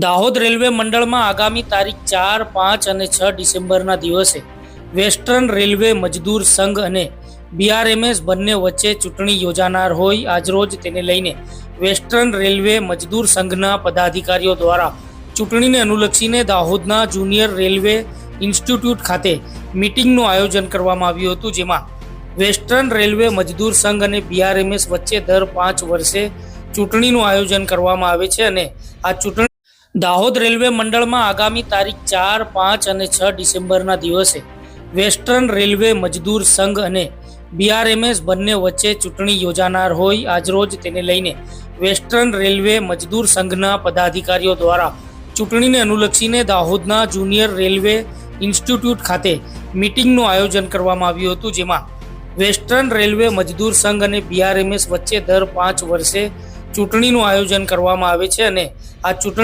Dahod railway મંડળમાં આગામી તારીખ 4, 5 અને 6 ડિસેમ્બરના દિવસે વેસ્ટર્ન રેલવે મજદૂર સંઘ અને બીઆરએમએસ બંને વચ્ચે ચૂંટણી યોજાનાર હોય આજરોજ તેને લઈને વેસ્ટર્ન રેલવે મજદૂર સંઘના પદાધિકારીઓ દ્વારા ચૂંટણીને અનુલક્ષીને દાહોદના જુનિયર રેલવે ઇન્સ્ટિટ્યૂટ ખાતે મીટિંગનું આયોજન કરવામાં આવ્યું હતું, જેમાં વેસ્ટર્ન રેલવે મજદૂર સંઘ અને બીઆરએમએસ વચ્ચે દર 5 વર્ષે ચૂંટણીનું આયોજન કરવામાં આવે છે અને આ ચૂંટણી દાહોદ રેલવે મંડળમાં આગામી તારીખ 4, 5 અને 6 ડિસેમ્બરના દિવસે વેસ્ટર્ન રેલવે મજદૂર સંઘ અને બીઆરએમએસ બંને વચ્ચે ચૂંટણી યોજાનાર હોય આજરોજ તેને લઈને વેસ્ટર્ન રેલવે મજદૂર સંઘના પદાધિકારીઓ દ્વારા ચૂંટણીને અનુલક્ષીને દાહોદના જુનિયર રેલવે ઇન્સ્ટિટ્યૂટ ખાતે મીટિંગનું આયોજન કરવામાં આવ્યું હતું, જેમાં વેસ્ટર્ન રેલવે મજદૂર સંઘ અને બીઆરએમએસ વચ્ચે દર 5 વર્ષે ચૂંટણીનું આયોજન કરવામાં આવે છે અને આ ચૂંટણી